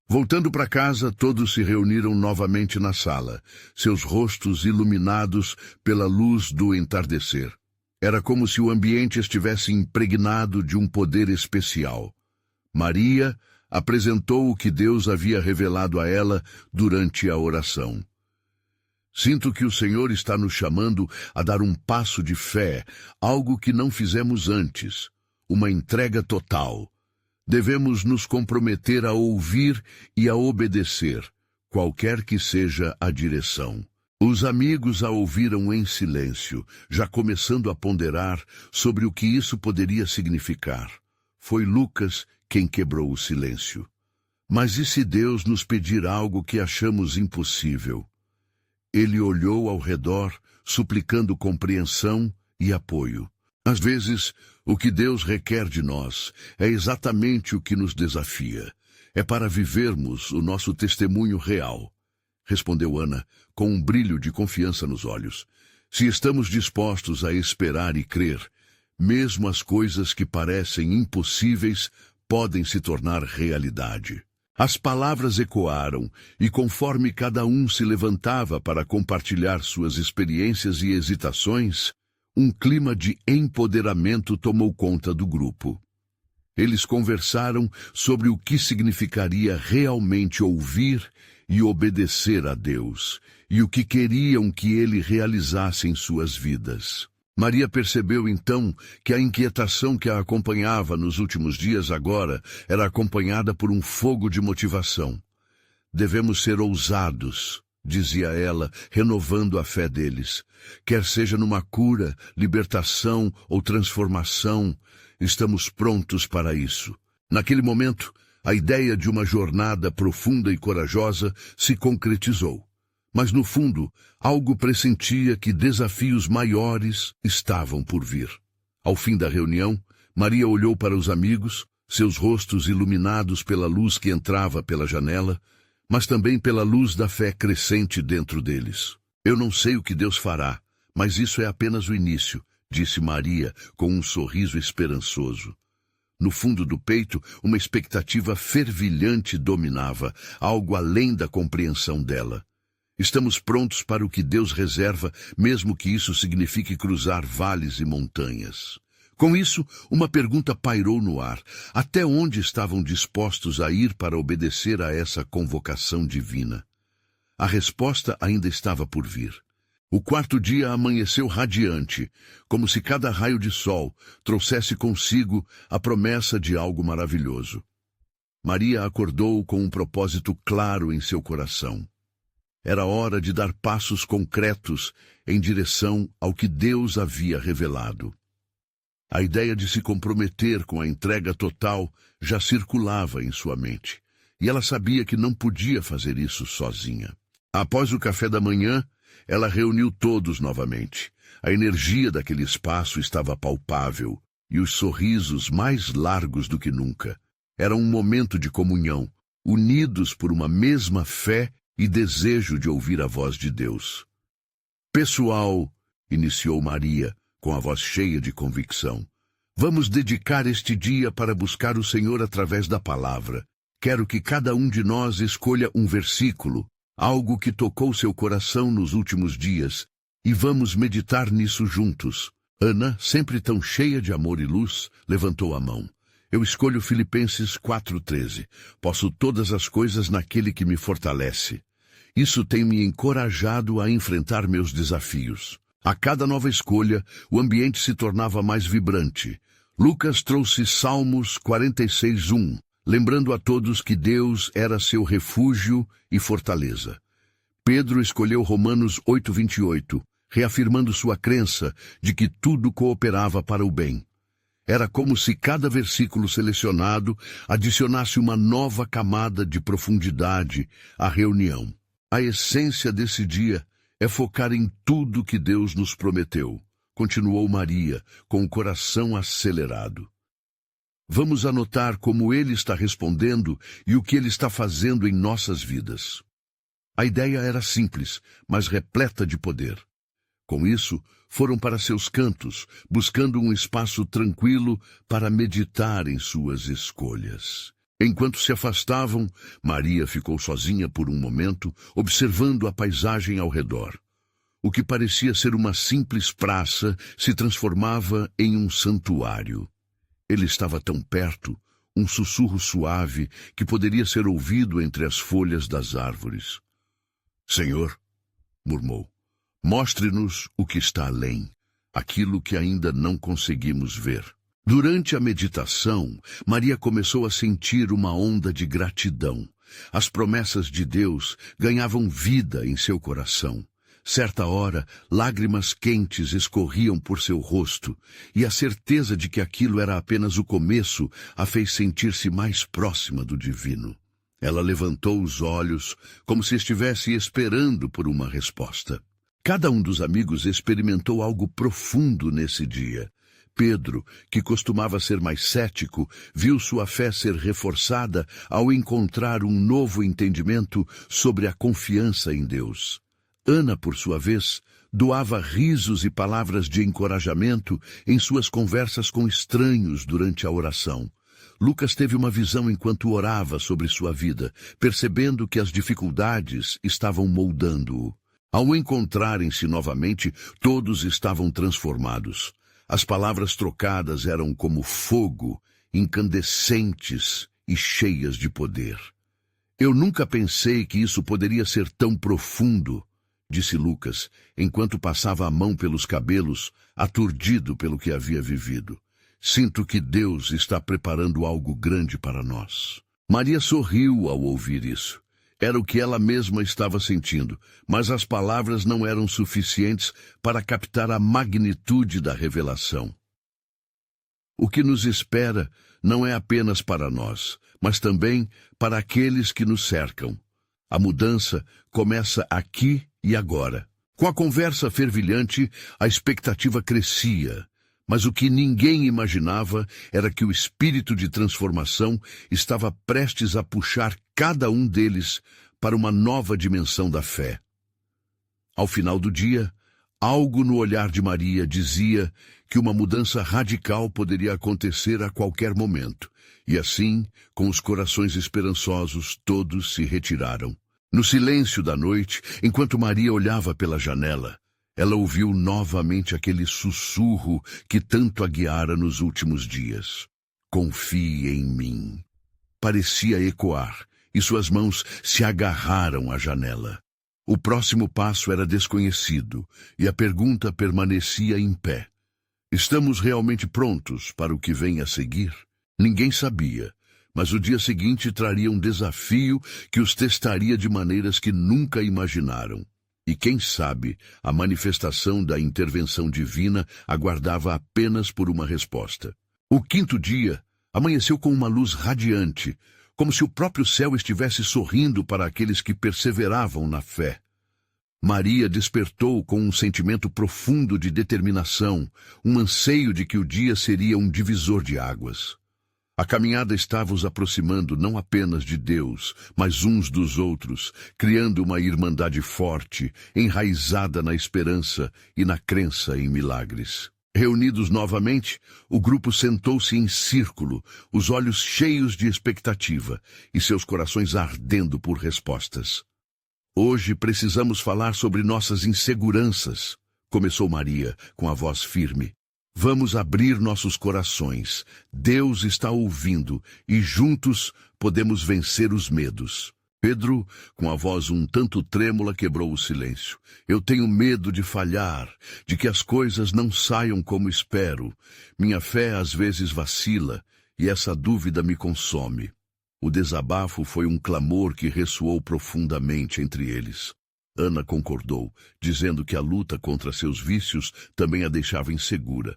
Voltando para casa, todos se reuniram novamente na sala, seus rostos iluminados pela luz do entardecer. Era como se o ambiente estivesse impregnado de um poder especial. Maria apresentou o que Deus havia revelado a ela durante a oração. "Sinto que o Senhor está nos chamando a dar um passo de fé, algo que não fizemos antes. Uma entrega total. Devemos nos comprometer a ouvir e a obedecer, qualquer que seja a direção." Os amigos a ouviram em silêncio, já começando a ponderar sobre o que isso poderia significar. Foi Lucas quem quebrou o silêncio. "Mas e se Deus nos pedir algo que achamos impossível?" Ele olhou ao redor, suplicando compreensão e apoio. Às vezes, o que Deus requer de nós é exatamente o que nos desafia. É para vivermos o nosso testemunho real, respondeu Ana, com um brilho de confiança nos olhos. Se estamos dispostos a esperar e crer, mesmo as coisas que parecem impossíveis podem se tornar realidade. As palavras ecoaram, e conforme cada um se levantava para compartilhar suas experiências e hesitações, um clima de empoderamento tomou conta do grupo. Eles conversaram sobre o que significaria realmente ouvir e obedecer a Deus, e o que queriam que Ele realizasse em suas vidas. Maria percebeu então que a inquietação que a acompanhava nos últimos dias agora era acompanhada por um fogo de motivação. "Devemos ser ousados", dizia ela, renovando a fé deles. "Quer seja numa cura, libertação ou transformação, estamos prontos para isso." Naquele momento, a ideia de uma jornada profunda e corajosa se concretizou. Mas, no fundo, algo pressentia que desafios maiores estavam por vir. Ao fim da reunião, Maria olhou para os amigos, seus rostos iluminados pela luz que entrava pela janela, mas também pela luz da fé crescente dentro deles. "Eu não sei o que Deus fará, mas isso é apenas o início", disse Maria com um sorriso esperançoso. No fundo do peito, uma expectativa fervilhante dominava, algo além da compreensão dela. Estamos prontos para o que Deus reserva, mesmo que isso signifique cruzar vales e montanhas. Com isso, uma pergunta pairou no ar. Até onde estavam dispostos a ir para obedecer a essa convocação divina? A resposta ainda estava por vir. O quarto dia amanheceu radiante, como se cada raio de sol trouxesse consigo a promessa de algo maravilhoso. Maria acordou com um propósito claro em seu coração. Era hora de dar passos concretos em direção ao que Deus havia revelado. A ideia de se comprometer com a entrega total já circulava em sua mente, e ela sabia que não podia fazer isso sozinha. Após o café da manhã, ela reuniu todos novamente. A energia daquele espaço estava palpável, e os sorrisos mais largos do que nunca. Era um momento de comunhão, unidos por uma mesma fé e desejo de ouvir a voz de Deus. Pessoal, iniciou Maria, com a voz cheia de convicção, vamos dedicar este dia para buscar o Senhor através da palavra. Quero que cada um de nós escolha um versículo, algo que tocou seu coração nos últimos dias, e vamos meditar nisso juntos. Ana, sempre tão cheia de amor e luz, levantou a mão. Eu escolho Filipenses 4:13. Posso todas as coisas naquele que me fortalece. Isso tem me encorajado a enfrentar meus desafios. A cada nova escolha, o ambiente se tornava mais vibrante. Lucas trouxe Salmos 46:1, lembrando a todos que Deus era seu refúgio e fortaleza. Pedro escolheu Romanos 8:28, reafirmando sua crença de que tudo cooperava para o bem. Era como se cada versículo selecionado adicionasse uma nova camada de profundidade à reunião. A essência desse dia é focar em tudo que Deus nos prometeu, continuou Maria, com o coração acelerado. Vamos anotar como Ele está respondendo e o que Ele está fazendo em nossas vidas. A ideia era simples, mas repleta de poder. Com isso, foram para seus cantos, buscando um espaço tranquilo para meditar em suas escolhas. Enquanto se afastavam, Maria ficou sozinha por um momento, observando a paisagem ao redor. O que parecia ser uma simples praça se transformava em um santuário. Ele estava tão perto, um sussurro suave que poderia ser ouvido entre as folhas das árvores. Senhor, murmurou, mostre-nos o que está além, aquilo que ainda não conseguimos ver. Durante a meditação, Maria começou a sentir uma onda de gratidão. As promessas de Deus ganhavam vida em seu coração. Certa hora, lágrimas quentes escorriam por seu rosto, e a certeza de que aquilo era apenas o começo a fez sentir-se mais próxima do divino. Ela levantou os olhos, como se estivesse esperando por uma resposta. Cada um dos amigos experimentou algo profundo nesse dia. Pedro, que costumava ser mais cético, viu sua fé ser reforçada ao encontrar um novo entendimento sobre a confiança em Deus. Ana, por sua vez, doava risos e palavras de encorajamento em suas conversas com estranhos durante a oração. Lucas teve uma visão enquanto orava sobre sua vida, percebendo que as dificuldades estavam moldando-o. Ao encontrarem-se novamente, todos estavam transformados. As palavras trocadas eram como fogo, incandescentes e cheias de poder. Eu nunca pensei que isso poderia ser tão profundo, disse Lucas, enquanto passava a mão pelos cabelos, aturdido pelo que havia vivido. Sinto que Deus está preparando algo grande para nós. Maria sorriu ao ouvir isso. Era o que ela mesma estava sentindo, mas as palavras não eram suficientes para captar a magnitude da revelação. O que nos espera não é apenas para nós, mas também para aqueles que nos cercam. A mudança começa aqui e agora. Com a conversa fervilhante, a expectativa crescia. Mas o que ninguém imaginava era que o espírito de transformação estava prestes a puxar cada um deles para uma nova dimensão da fé. Ao final do dia, algo no olhar de Maria dizia que uma mudança radical poderia acontecer a qualquer momento, e assim, com os corações esperançosos, todos se retiraram. No silêncio da noite, enquanto Maria olhava pela janela, ela ouviu novamente aquele sussurro que tanto a guiara nos últimos dias. Confie em mim. Parecia ecoar, e suas mãos se agarraram à janela. O próximo passo era desconhecido, e a pergunta permanecia em pé. Estamos realmente prontos para o que vem a seguir? Ninguém sabia, Mas o dia seguinte traria um desafio que os testaria de maneiras que nunca imaginaram. E quem sabe, a manifestação da intervenção divina aguardava apenas por uma resposta. O quinto dia amanheceu com uma luz radiante, como se o próprio céu estivesse sorrindo para aqueles que perseveravam na fé. Maria despertou com um sentimento profundo de determinação, um anseio de que o dia seria um divisor de águas. A caminhada estava os aproximando não apenas de Deus, mas uns dos outros, criando uma irmandade forte, enraizada na esperança e na crença em milagres. Reunidos novamente, o grupo sentou-se em círculo, os olhos cheios de expectativa e seus corações ardendo por respostas. Hoje precisamos falar sobre nossas inseguranças, começou Maria, com a voz firme. Vamos abrir nossos corações. Deus está ouvindo e juntos podemos vencer os medos. Pedro, com a voz um tanto trêmula, quebrou o silêncio. Eu tenho medo de falhar, de que as coisas não saiam como espero. Minha fé às vezes vacila e essa dúvida me consome. O desabafo foi um clamor que ressoou profundamente entre eles. Ana concordou, dizendo que a luta contra seus vícios também a deixava insegura.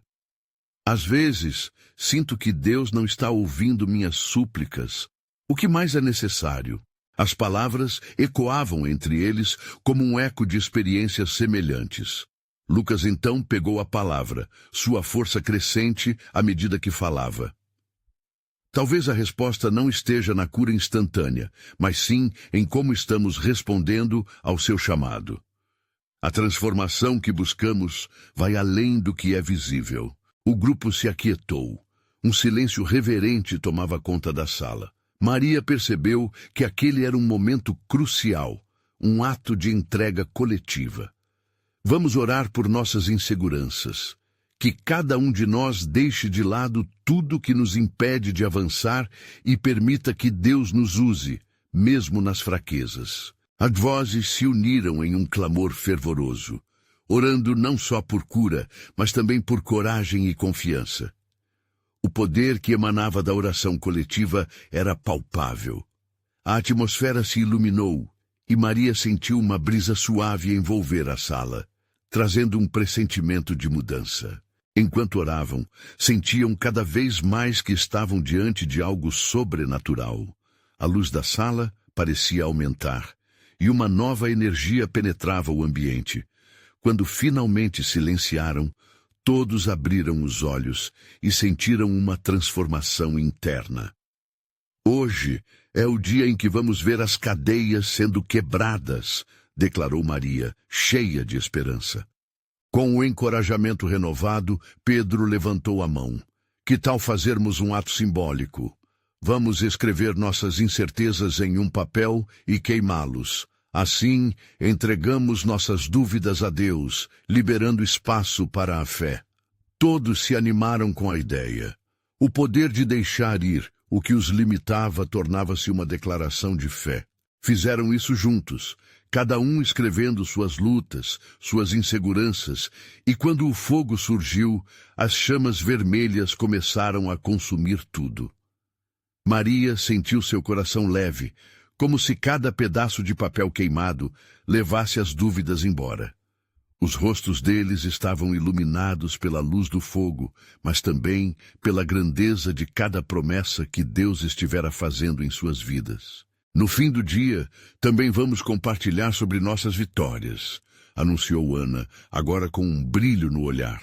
Às vezes, sinto que Deus não está ouvindo minhas súplicas. O que mais é necessário? As palavras ecoavam entre eles como um eco de experiências semelhantes. Lucas então pegou a palavra, sua força crescente à medida que falava. Talvez a resposta não esteja na cura instantânea, mas sim em como estamos respondendo ao seu chamado. A transformação que buscamos vai além do que é visível. O grupo se aquietou. Um silêncio reverente tomava conta da sala. Maria percebeu que aquele era um momento crucial, um ato de entrega coletiva. Vamos orar por nossas inseguranças. Que cada um de nós deixe de lado tudo que nos impede de avançar e permita que Deus nos use, mesmo nas fraquezas. As vozes se uniram em um clamor fervoroso, orando não só por cura, mas também por coragem e confiança. O poder que emanava da oração coletiva era palpável. A atmosfera se iluminou e Maria sentiu uma brisa suave envolver a sala, trazendo um pressentimento de mudança. Enquanto oravam, sentiam cada vez mais que estavam diante de algo sobrenatural. A luz da sala parecia aumentar, e uma nova energia penetrava o ambiente. Quando finalmente silenciaram, todos abriram os olhos e sentiram uma transformação interna. Hoje é o dia em que vamos ver as cadeias sendo quebradas, declarou Maria, cheia de esperança. Com o encorajamento renovado, Pedro levantou a mão. Que tal fazermos um ato simbólico? Vamos escrever nossas incertezas em um papel e queimá-los. Assim, entregamos nossas dúvidas a Deus, liberando espaço para a fé. Todos se animaram com a ideia. O poder de deixar ir o que os limitava tornava-se uma declaração de fé. Fizeram isso juntos, cada um escrevendo suas lutas, suas inseguranças, e quando o fogo surgiu, as chamas vermelhas começaram a consumir tudo. Maria sentiu seu coração leve, como se cada pedaço de papel queimado levasse as dúvidas embora. Os rostos deles estavam iluminados pela luz do fogo, mas também pela grandeza de cada promessa que Deus estivera fazendo em suas vidas. No fim do dia, também vamos compartilhar sobre nossas vitórias, anunciou Ana, agora com um brilho no olhar.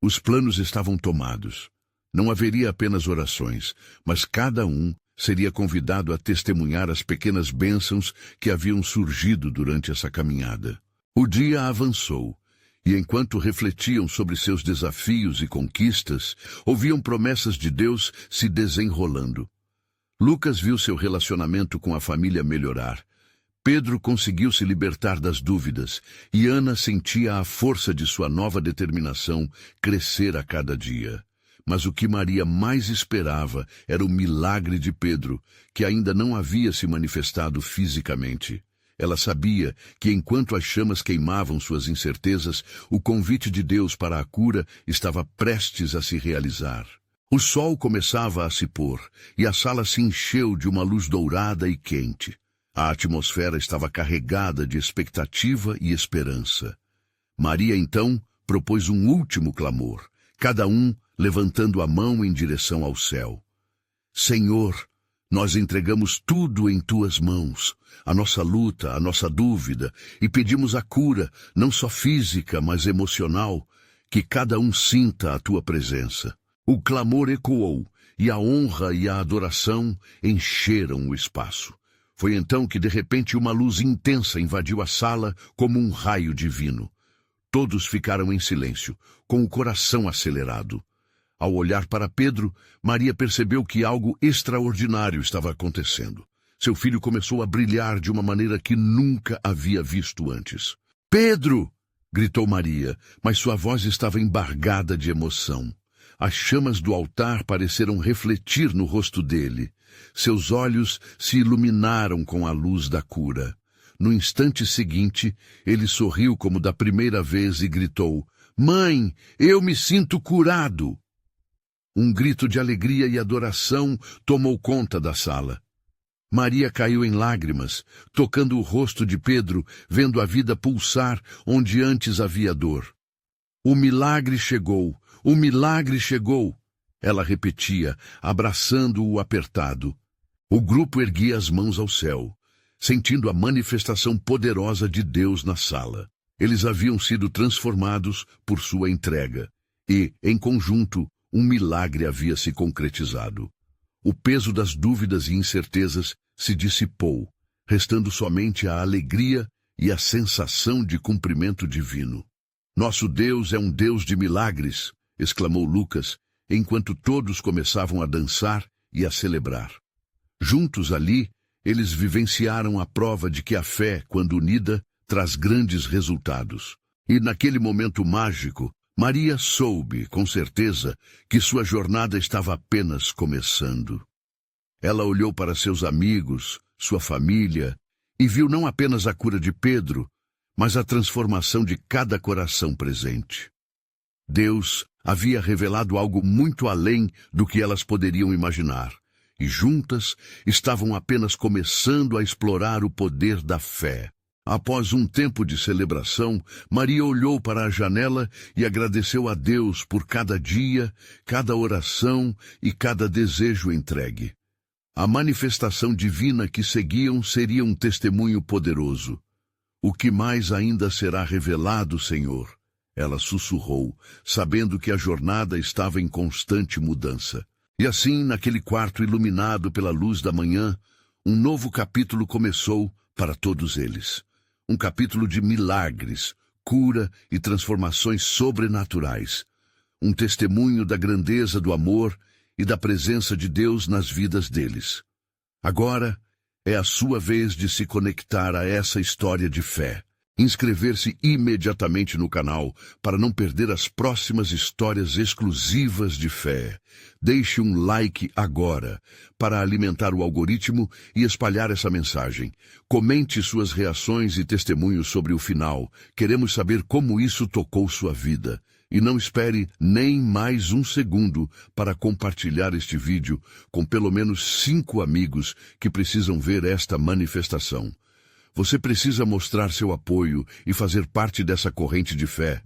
Os planos estavam tomados. Não haveria apenas orações, mas cada um seria convidado a testemunhar as pequenas bênçãos que haviam surgido durante essa caminhada. O dia avançou, e enquanto refletiam sobre seus desafios e conquistas, ouviam promessas de Deus se desenrolando. Lucas viu seu relacionamento com a família melhorar. Pedro conseguiu se libertar das dúvidas, e Ana sentia a força de sua nova determinação crescer a cada dia. Mas o que Maria mais esperava era o milagre de Pedro, que ainda não havia se manifestado fisicamente. Ela sabia que enquanto as chamas queimavam suas incertezas, o convite de Deus para a cura estava prestes a se realizar. O sol começava a se pôr, e a sala se encheu de uma luz dourada e quente. A atmosfera estava carregada de expectativa e esperança. Maria, então, propôs um último clamor, cada um levantando a mão em direção ao céu. Senhor, nós entregamos tudo em tuas mãos, a nossa luta, a nossa dúvida, e pedimos a cura, não só física, mas emocional, que cada um sinta a tua presença. O clamor ecoou, e a honra e a adoração encheram o espaço. Foi então que, de repente, uma luz intensa invadiu a sala como um raio divino. Todos ficaram em silêncio, com o coração acelerado. Ao olhar para Pedro, Maria percebeu que algo extraordinário estava acontecendo. Seu filho começou a brilhar de uma maneira que nunca havia visto antes. «Pedro!» gritou Maria, mas sua voz estava embargada de emoção. As chamas do altar pareceram refletir no rosto dele. Seus olhos se iluminaram com a luz da cura. No instante seguinte, ele sorriu como da primeira vez e gritou: «Mãe, eu me sinto curado!» Um grito de alegria e adoração tomou conta da sala. Maria caiu em lágrimas, tocando o rosto de Pedro, vendo a vida pulsar onde antes havia dor. «O milagre chegou! O milagre chegou!» Ela repetia, abraçando-o apertado. O grupo erguia as mãos ao céu, sentindo a manifestação poderosa de Deus na sala. Eles haviam sido transformados por sua entrega e, em conjunto, um milagre havia se concretizado. O peso das dúvidas e incertezas se dissipou, restando somente a alegria e a sensação de cumprimento divino. «Nosso Deus é um Deus de milagres!» exclamou Lucas, enquanto todos começavam a dançar e a celebrar. Juntos ali, eles vivenciaram a prova de que a fé, quando unida, traz grandes resultados. E naquele momento mágico, Maria soube, com certeza, que sua jornada estava apenas começando. Ela olhou para seus amigos, sua família, e viu não apenas a cura de Pedro, mas a transformação de cada coração presente. Deus havia revelado algo muito além do que elas poderiam imaginar, e juntas estavam apenas começando a explorar o poder da fé. Após um tempo de celebração, Maria olhou para a janela e agradeceu a Deus por cada dia, cada oração e cada desejo entregue. A manifestação divina que seguiam seria um testemunho poderoso. «O que mais ainda será revelado, Senhor?» Ela sussurrou, sabendo que a jornada estava em constante mudança. E assim, naquele quarto iluminado pela luz da manhã, um novo capítulo começou para todos eles. Um capítulo de milagres, cura e transformações sobrenaturais. Um testemunho da grandeza do amor e da presença de Deus nas vidas deles. Agora é a sua vez de se conectar a essa história de fé. Inscrever-se imediatamente no canal para não perder as próximas histórias exclusivas de fé. Deixe um like agora para alimentar o algoritmo e espalhar essa mensagem. Comente suas reações e testemunhos sobre o final. Queremos saber como isso tocou sua vida. E não espere nem mais um segundo para compartilhar este vídeo com pelo menos 5 amigos que precisam ver esta manifestação. Você precisa mostrar seu apoio e fazer parte dessa corrente de fé.